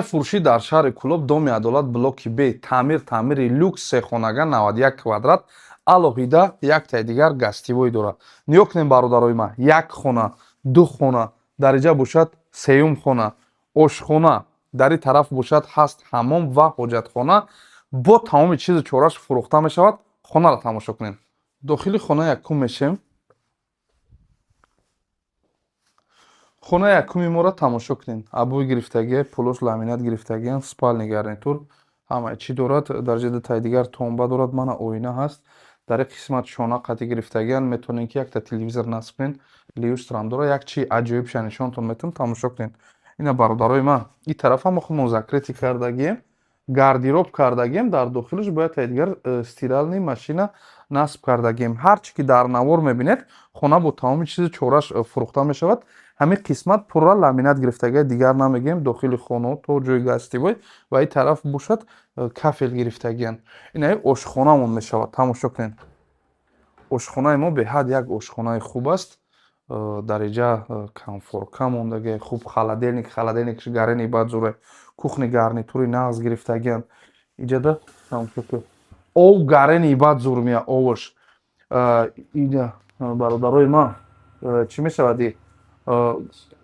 фурӯшӣ дар шаҳри Кӯлоб, Доми Адолат, блоки Б. Таъмири люкс сехонага 91 квадрат, алоҳида яктаи дигар гастивой дорад. Ниҳо кунед бародарои ман, як хона, ду хона, дариҷа бошад сеюм хона, ошхона, дар ин тараф бошад ҳаст ҳаммом ва ҳоҷатхона. Бо тамоми чизи чораш фурӯхта мешавад. Хонаро тамошо кунед. Дохили хона якум мешем. Хона якуми моро тамошо кунед. Абӯи гирифтагӣ, полос ламинат гирифтагӣ, спальни гарнитур, ҳамаи чӣ дорад. Дар ҷиҳати таи дигар томба дорад, мана оина ҳаст. Дар ин қисмат шона қатӣ гирифтагиан, метавонед ки якта телевизор насб кунед. Люстрам дорад. Як чии аҷоибша нишонтон метавонам, тамошо кунед. Ина бародарои ман, ин тараф ҳам охо закритӣ кардагием, гардероб кардагием. Дар дохилаш бояд таи дигар стирални машина насб кардагием. Ҳар чӣ ки дар навор мебинед, хона бо тамоми чизи чораш фурӯхта мешавад. Ҳамин қисмат пурра ламинат гирифтагӣ, дигар намегӯем. Дохили хонао то ҷои гастивой ва ин тараф бошад кафел гирифтагиан. Ина ошхонамон мешавад. Тамошо кунед. Ошхонаи мо беҳад як ошхонаи хуб аст. Дариҷа комфорка мондагӣ, хуб халаделникш гарени баъд зуре, кухни гарнитури нағз гирифтагиан. Иҷада тамошо кунед. Ов гарени баъд зур мея оваш. Ина бародарои ман, чӣ мешавад и?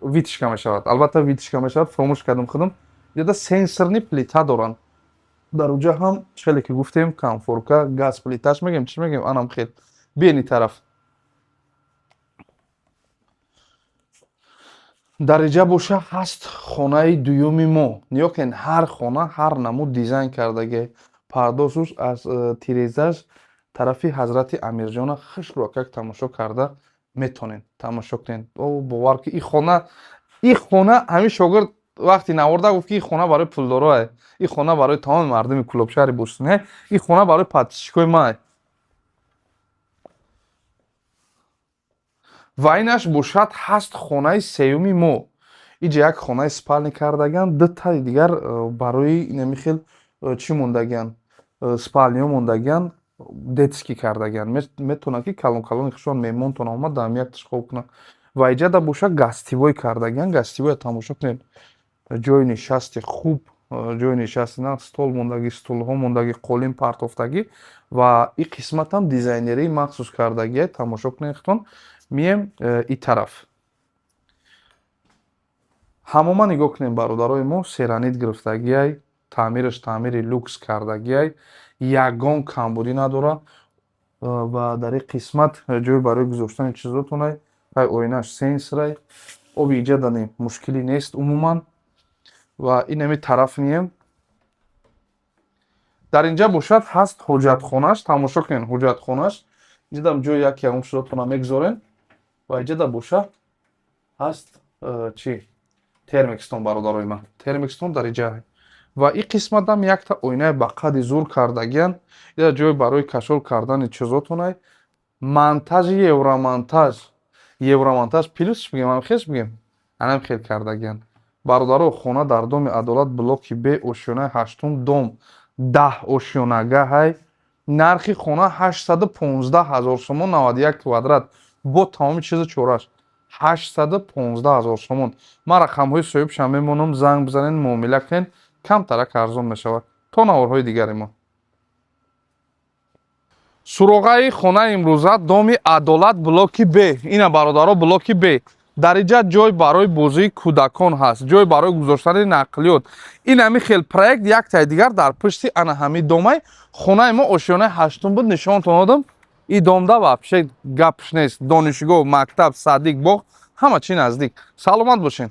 Витишка мешавад. Албатта витишка мешавад. Фаромӯш кардам худам. Иҷада сенсорни плита доранд. Дар уҷа ҳам хеле ки гуфтем комфорка, газ плиташ мегем, чӣ мегем? Анам хел. Биен ин тараф. Дариҷа боша ҳаст хонаи дуюми мо. Ниҳо кунед, ҳар хона ҳар намуд дизайн кардагӣ. Пардозуш аз тирезаш тарафи ҳазрати Амирҷона хушрӯякак тамошо карда метавонед. Тамошо кунед. Бовар ки ин хона ҳамин шогирд вақти наворда гуфт ки ин хона барои пулдороа, ин хона барои тамоми мардуми Кӯлобшаҳри Бӯстонӣ, ин хона барои подписчикои ман. Ва инаш бошад ҳаст хонаи сеюми мо. Иҷа як хонаи спални кардагиан, ду таи дигар барои намихел чӣ мондагиан? Спалниҳо мондагиан, детски кардагиан. Метавонад ки калон ихшон меҳмонтон омад, дар якташ хоб кунад. Ва иҷада бошад гастивой кардагиан. Гастивойро тамошо кунед. Ҷои нишасти хуб, ҷои нишасти на стол мондагӣ, стулҳо мондагӣ, қолин партофтагӣ ва ин қисматам дизайнерии махсус кардагиа. Тамошо кунед худтон. Мием ин тараф. Ҳамома нигоҳ кунед бародарои мо, серанит гирифтагиай, таъмираш таъмири люкс кардагиай, ягон камбудӣ надорад ва дар ин қисмат ҷой барои гузоштани чизотонай, ҳай оинаш сенсорай, оби иҷада не мушкилӣ нест умуман. Ва инами тараф мием. Дар инҷа бошад ҳаст ҳоҷатхонаш. Тамошо кунед ҳоҷатхонаш. Иҷадам ҷои як ягон чизотона мегузорен. Ва иҷада бошад ҳаст чӣ? Термикстон бародарои ман. Термикстон дар иҷа. Ва ин қисматам якта оинаи ба қадди зур кардагиан. Иҷа ҷой барои кашол кардани чизотонай. Монтажи евромонтаж плюс чӣ бигем? Хеш бигем? Анам хел кардагиан. Бародаро, хона дар Доми Адолат, блоки Б, ошёнаи 8 дом, 10 ошёнага ҳай. Нархи хона 815 000 сомон, 91 квадрат. Бо тамоми чизи чораш 815 000 сомон. Ман рақамҳои соҳибшам мемонам, занг бизанед, муомила кунед, камтарак арзон мешавад. То наворҳои дигари мо. Суроғаи хонаи имрӯза Доми Адолат, блоки Б. Ина бародаро, блоки Б. Дар иҷа ҷой барои бозии кӯдакон ҳаст, ҷой барои гузоштани нақлиёт. Ин ҳамин хел проект яктаи дигар дар пушти ана ҳамин домай. Хонаи мо ошёнаи 8 буд, нишонтон додам. И домда вообще гапш нест. Донишгоҳ, мактаб, садик, боғ ҳама чӣ наздик. Саломат бошед.